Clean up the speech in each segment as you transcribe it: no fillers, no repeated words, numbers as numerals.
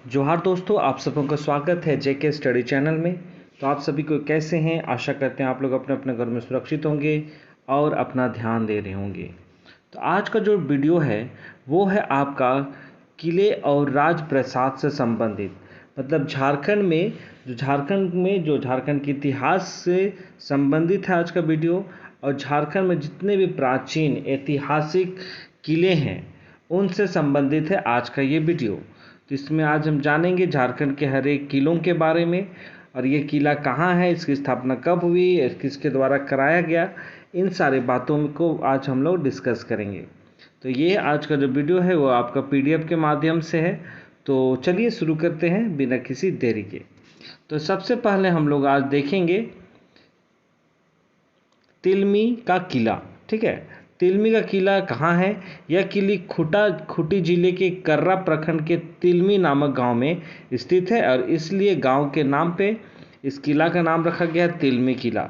जोहार दोस्तों, आप सबों का स्वागत है जेके स्टडी चैनल में। तो आप सभी को कैसे हैं? आशा करते हैं आप लोग अपने अपने घर में सुरक्षित होंगे और अपना ध्यान दे रहे होंगे। तो आज का जो वीडियो है वो है आपका किले और राजप्रासाद से संबंधित, मतलब झारखंड के इतिहास से संबंधित है आज का वीडियो। और झारखंड में जितने भी प्राचीन ऐतिहासिक किले हैं उनसे संबंधित है आज का ये वीडियो। तो इसमें आज हम जानेंगे झारखंड के हर एक किलों के बारे में, और ये किला कहाँ है, इसकी स्थापना कब हुई, किसके द्वारा कराया गया, इन सारी बातों को आज हम लोग डिस्कस करेंगे। तो ये आज का जो वीडियो है वो आपका पीडीएफ के माध्यम से है। तो चलिए शुरू करते हैं बिना किसी देरी के। तो सबसे पहले हम लोग आज देखेंगे तिलमी का किला। ठीक है, तिलमी का किला कहाँ है? यह किली खूंटी जिले के कर्रा प्रखंड के तिलमी नामक गांव में स्थित है, और इसलिए गांव के नाम पे इस किला का नाम रखा गया तिलमी किला।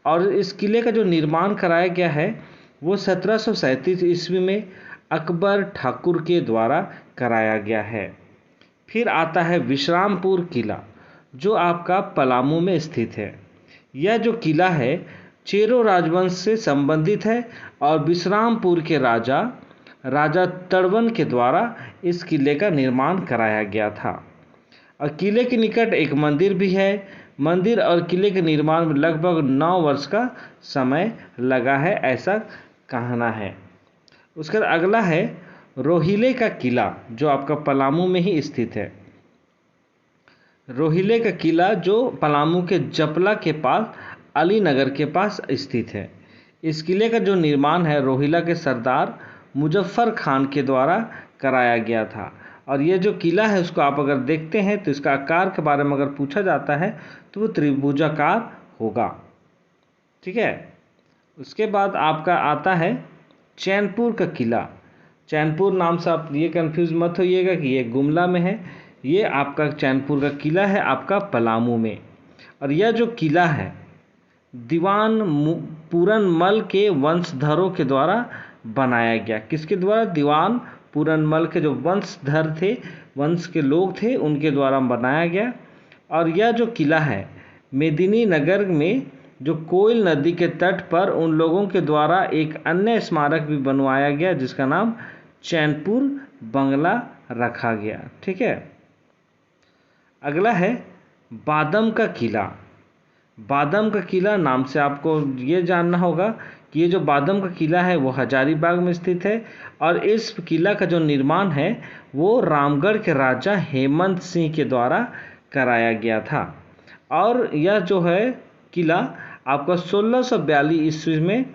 और इस किले का जो निर्माण कराया गया है वो 1737 ईस्वी में अकबर ठाकुर के द्वारा कराया गया है। फिर आता है विश्रामपुर किला, जो आपका पलामू में स्थित है। यह जो किला है चेरो राजवंश से संबंधित है, और विश्रामपुर के राजा तड़वन के द्वारा इस किले का निर्माण कराया गया था। और किले के निकट एक मंदिर भी है। मंदिर और किले के निर्माण में लगभग 9 वर्ष का समय लगा है, ऐसा कहना है। उसके बाद अगला है रोहिले का किला, जो आपका पलामू में ही स्थित है। रोहिले का किला जो पलामू के जपला के पास अलीनगर के पास स्थित है। इस किले का जो निर्माण है रोहिला के सरदार मुजफ्फर खान के द्वारा कराया गया था। और ये जो किला है उसको आप अगर देखते हैं तो इसका आकार के बारे में अगर पूछा जाता है तो वो त्रिभुजाकार होगा। ठीक है, उसके बाद आपका आता है चैनपुर का किला। चैनपुर नाम से आप ये कंफ्यूज मत होइएगा कि ये गुमला में है। ये आपका चैनपुर का किला है आपका पलामू में। और यह जो किला है दीवान पूरनमल के वंशधरों के द्वारा बनाया गया। किसके द्वारा? दीवान पूरनमल के जो वंशधर थे, वंश के लोग थे, उनके द्वारा बनाया गया। और यह जो किला है मेदिनीनगर में जो कोयल नदी के तट पर उन लोगों के द्वारा एक अन्य स्मारक भी बनवाया गया जिसका नाम चैनपुर बंगला रखा गया। ठीक है, अगला है बादम का किला। बादम का किला नाम से आपको ये जानना होगा कि ये जो बादम का किला है वो हजारीबाग में स्थित है। और इस किला का जो निर्माण है वो रामगढ़ के राजा हेमंत सिंह के द्वारा कराया गया था। और यह जो है किला आपका 1642 ईस्वी में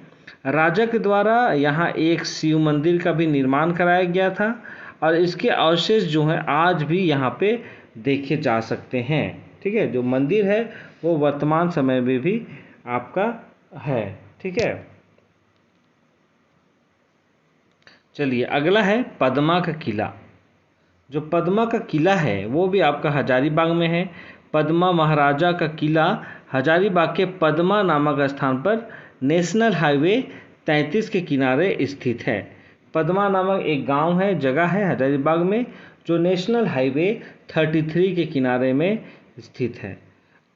राजा के द्वारा यहाँ एक शिव मंदिर का भी निर्माण कराया गया था। और इसके अवशेष जो हैं आज भी यहाँ पे देखे जा सकते हैं। ठीक है, जो मंदिर है वो वर्तमान समय में भी आपका है। ठीक है, चलिए अगला है पद्मा का किला। जो पद्मा का किला है वो भी आपका हजारीबाग में है। पद्मा महाराजा का किला हजारीबाग के पद्मा नामक स्थान पर नेशनल हाईवे 33 के किनारे स्थित है। पद्मा नामक एक गांव है, जगह है हजारीबाग में, जो नेशनल हाईवे 33 के किनारे में स्थित है।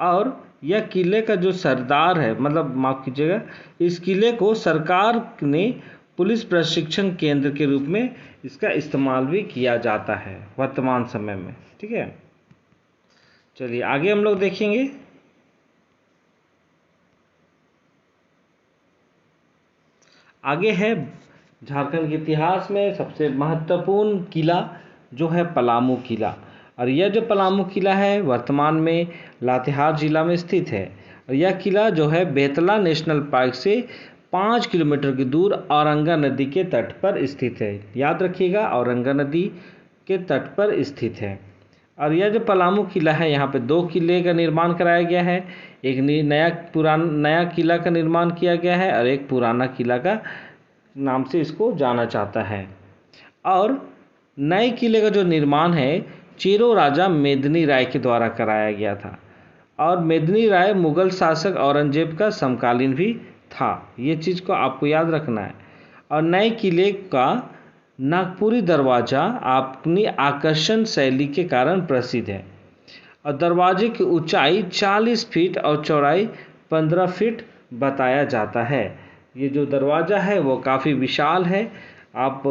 और यह किले का जो सरदार है, मतलब माफ़ कीजिएगा, इस किले को सरकार ने पुलिस प्रशिक्षण केंद्र के रूप में इसका इस्तेमाल भी किया जाता है वर्तमान समय में। ठीक है, चलिए आगे हम लोग देखेंगे। आगे है झारखंड के इतिहास में सबसे महत्वपूर्ण किला जो है पलामू किला। और यह जो पलामू किला है वर्तमान में लातेहार जिला में स्थित है। और यह किला जो है बेतला नेशनल पार्क से 5 किलोमीटर की दूर औरंगा नदी के तट पर स्थित है। याद रखिएगा, औरंगा नदी के तट पर स्थित है। और यह जो पलामू किला है यहाँ पे 2 किले का निर्माण कराया गया है। एक नया किला का निर्माण किया गया है और एक पुराना किला का नाम से इसको जाना जाता है। और नए किले का जो निर्माण है चेरो राजा मेदिनी राय के द्वारा कराया गया था। और मेदिनी राय मुगल शासक औरंगजेब का समकालीन भी था। ये चीज़ को आपको याद रखना है। और नए किले का नागपुरी दरवाज़ा अपनी आकर्षण शैली के कारण प्रसिद्ध है और दरवाजे की ऊंचाई 40 फीट और चौड़ाई 15 फीट बताया जाता है। ये जो दरवाज़ा है वो काफ़ी विशाल है। आप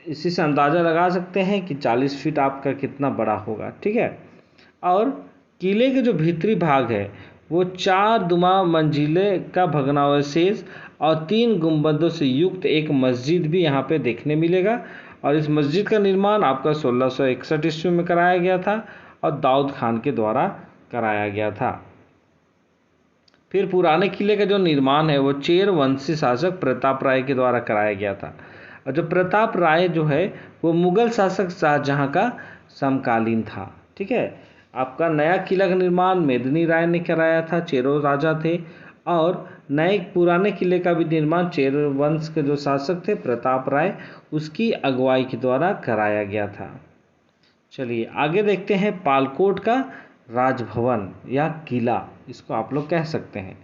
इसी से अंदाज़ा लगा सकते हैं कि 40 फीट आपका कितना बड़ा होगा, ठीक है। और किले के जो भीतरी भाग है वो 4 दुमा मंजिले का भग्नावशेष और 3 गुंबदों से युक्त एक मस्जिद भी यहाँ पे देखने मिलेगा। और इस मस्जिद का निर्माण आपका 1661 ईस्वी में कराया गया था और दाऊद खान के द्वारा कराया गया था। फिर पुराने किले का जो निर्माण है वो चेर वंशी शासक प्रताप राय के द्वारा कराया गया था। और जो प्रताप राय जो है वो मुगल शासक शाहजहां का समकालीन था, ठीक है। आपका नया किला का निर्माण मेदिनी राय ने कराया था, चेरो राजा थे। और नए पुराने किले का भी निर्माण चेर वंश के जो शासक थे प्रताप राय, उसकी अगुवाई के द्वारा कराया गया था। चलिए आगे देखते हैं पालकोट का राजभवन या किला, इसको आप लोग कह सकते हैं।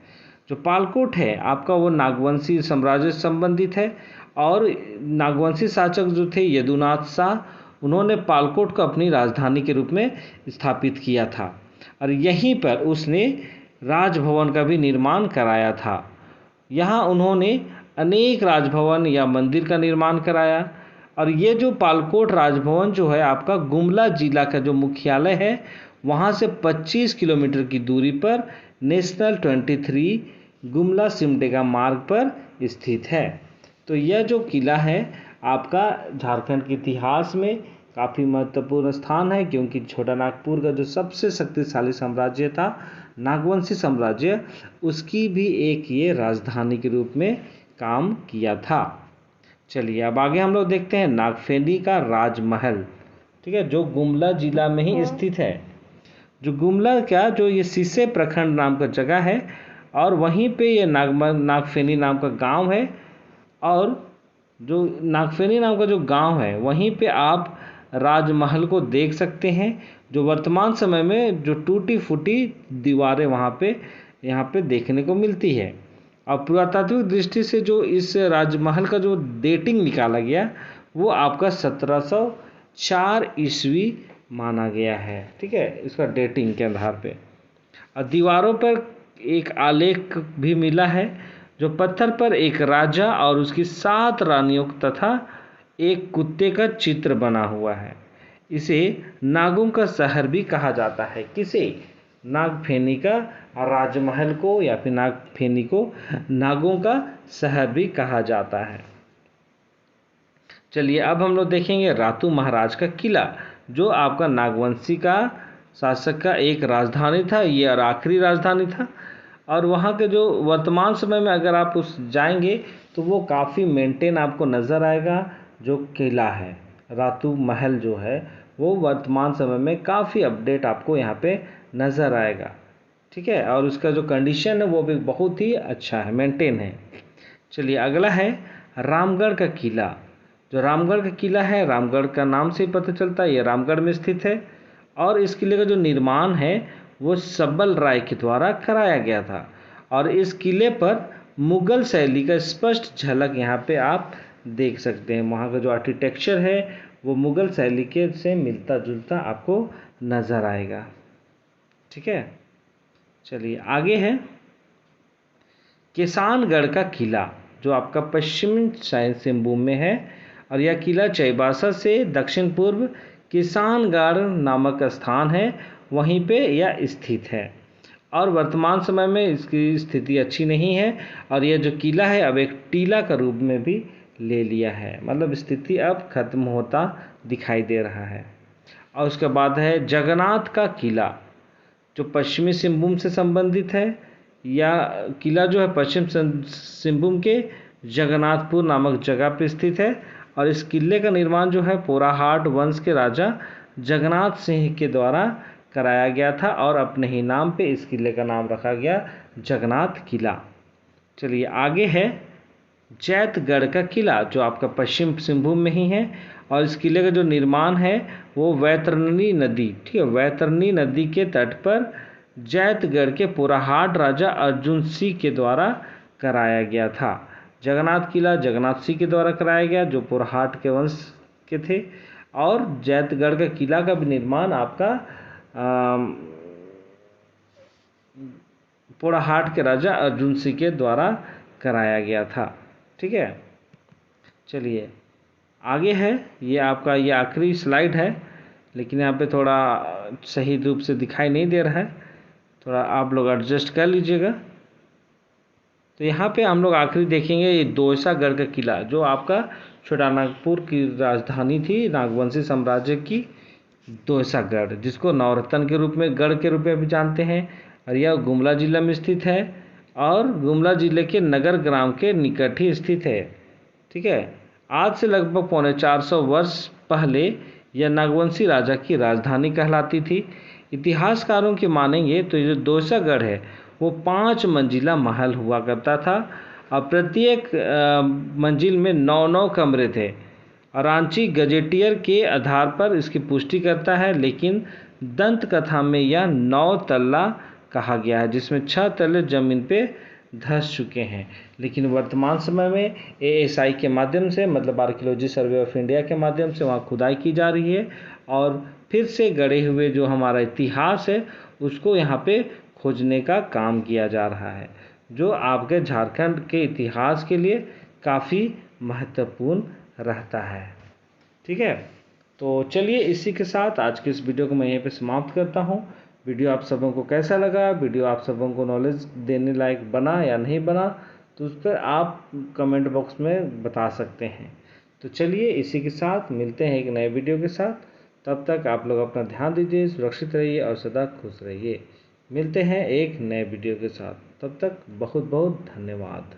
जो पालकोट है आपका वो नागवंशी साम्राज्य से संबंधित है और नागवंशी शासक जो थे यदुनाथ शाह, उन्होंने पालकोट को अपनी राजधानी के रूप में स्थापित किया था और यहीं पर उसने राजभवन का भी निर्माण कराया था। यहाँ उन्होंने अनेक राजभवन या मंदिर का निर्माण कराया। और ये जो पालकोट राजभवन जो है आपका गुमला जिला का जो मुख्यालय है वहाँ से 25 किलोमीटर की दूरी पर नेशनल 23 गुमला सिमडेगा मार्ग पर स्थित है। तो यह जो किला है आपका झारखंड के इतिहास में काफ़ी महत्वपूर्ण स्थान है, क्योंकि छोटा नागपुर का जो सबसे शक्तिशाली साम्राज्य था नागवंशी साम्राज्य, उसकी भी एक ये राजधानी के रूप में काम किया था। चलिए अब आगे हम लोग देखते हैं नागफेनी का राजमहल, ठीक है, जो गुमला जिला में ही स्थित है। जो गुमला क्या जो ये सीसे प्रखंड नाम का जगह है और वहीं पे ये नागफेनी नाम का गांव है। और जो नागफेनी नाम का जो गांव है वहीं पे आप राजमहल को देख सकते हैं, जो वर्तमान समय में जो टूटी फूटी दीवारें वहाँ पे देखने को मिलती है। और पुरातात्विक दृष्टि से जो इस राजमहल का जो डेटिंग निकाला गया वो आपका 1704 ईस्वी माना गया है, ठीक है, इसका डेटिंग के आधार पे। और दीवारों पर एक आलेख भी मिला है जो पत्थर पर एक राजा और उसकी 7 रानियों तथा एक कुत्ते का चित्र बना हुआ है। इसे नागों का शहर भी कहा जाता है। किसे? नागफेनी का राजमहल को या फिर नागफेनी को नागों का शहर भी कहा जाता है। चलिए अब हम लोग देखेंगे रातू महाराज का किला, जो आपका नागवंशी का शासक का एक राजधानी था, ये और आखिरी राजधानी था। और वहाँ के जो वर्तमान समय में अगर आप उस जाएंगे तो वो काफ़ी मेंटेन आपको नज़र आएगा। जो किला है रातू महल जो है वो वर्तमान समय में काफ़ी अपडेट आपको यहाँ पे नज़र आएगा, ठीक है। और उसका जो कंडीशन है वो भी बहुत ही अच्छा है, मेंटेन है। चलिए अगला है रामगढ़ का किला। जो रामगढ़ का किला है, रामगढ़ का नाम से ही पता चलता है ये रामगढ़ में स्थित है। और इस किले का जो निर्माण है वो सब्बल राय के द्वारा कराया गया था। और इस किले पर मुगल शैली का स्पष्ट झलक यहाँ पे आप देख सकते हैं। वहाँ का जो आर्किटेक्चर है वो मुगल शैली के से मिलता जुलता आपको नज़र आएगा, ठीक है। चलिए आगे है किसानगढ़ का किला, जो आपका पश्चिमी सिंहभूम में है। और यह किला चाईबासा से दक्षिण पूर्व किसानगढ़ नामक स्थान है, वहीं पे यह स्थित है। और वर्तमान समय में इसकी स्थिति अच्छी नहीं है और यह जो किला है अब एक टीला का रूप में भी ले लिया है, मतलब स्थिति अब खत्म होता दिखाई दे रहा है। और उसके बाद है जगन्नाथ का किला, जो पश्चिमी सिंहभूम से संबंधित है। या किला जो है पश्चिम सिंहभूम के जगन्नाथपुर नामक जगह पर स्थित है। और इस किले का निर्माण जो है पोराहाट वंश के राजा जगन्नाथ सिंह के द्वारा कराया गया था और अपने ही नाम पे इस किले का नाम रखा गया जगन्नाथ किला। चलिए आगे है जैतगढ़ का किला, जो आपका पश्चिम सिंहभूम में ही है। और इस किले का जो निर्माण है वो वैतरणी नदी, ठीक है, वैतरणी नदी के तट पर जैतगढ़ के पोराहाट राजा अर्जुन सिंह के द्वारा कराया गया था। जगन्नाथ किला जगन्नाथ सिंह के द्वारा कराया गया, जो पुरहाट के वंश के थे। और जैतगढ़ का किला का भी निर्माण आपका पुरहाट के राजा अर्जुन सिंह के द्वारा कराया गया था। ठीक है, चलिए आगे है। ये आपका ये आखिरी स्लाइड है, लेकिन यहाँ पे थोड़ा सही रूप से दिखाई नहीं दे रहा है, थोड़ा आप लोग एडजस्ट कर लीजिएगा। तो यहाँ पे हम लोग आखिरी देखेंगे ये दोयसागढ़ का किला, जो आपका छोटानागपुर की राजधानी थी नागवंशी साम्राज्य की, दोयसागढ़, जिसको नवरत्न के रूप में गढ़ के रूप में भी जानते हैं। और यह गुमला जिला में स्थित है और गुमला जिले के नगर ग्राम के निकट ही स्थित है। ठीक है, आज से लगभग 450 वर्ष पहले यह नागवंशी राजा की राजधानी कहलाती थी। इतिहासकारों के मानेंगे तो ये जो दोयसागढ़ है वो 5 मंजिला महल हुआ करता था और प्रत्येक मंजिल में 9-9 कमरे थे। रांची गजेटियर के आधार पर इसकी पुष्टि करता है, लेकिन दंत कथा में यह 9 तल्ला कहा गया है, जिसमें 6 तल्ले जमीन पे धंस चुके हैं। लेकिन वर्तमान समय में ASI के माध्यम से, मतलब आर्कियोलॉजी सर्वे ऑफ इंडिया के माध्यम से वहाँ खुदाई की जा रही है और फिर से गढ़े हुए जो हमारा इतिहास है उसको यहाँ पे खोजने का काम किया जा रहा है, जो आपके झारखंड के इतिहास के लिए काफ़ी महत्वपूर्ण रहता है। ठीक है, तो चलिए इसी के साथ आज की इस वीडियो को मैं यहीं पे समाप्त करता हूँ। वीडियो आप सबों को कैसा लगा, वीडियो आप सबों को नॉलेज देने लायक बना या नहीं बना, तो उस पर आप कमेंट बॉक्स में बता सकते हैं। तो चलिए इसी के साथ मिलते हैं एक नए वीडियो के साथ। तब तक आप लोग अपना ध्यान दीजिए, सुरक्षित रहिए और सदा खुश रहिए। मिलते हैं एक नए वीडियो के साथ, तब तक बहुत बहुत धन्यवाद।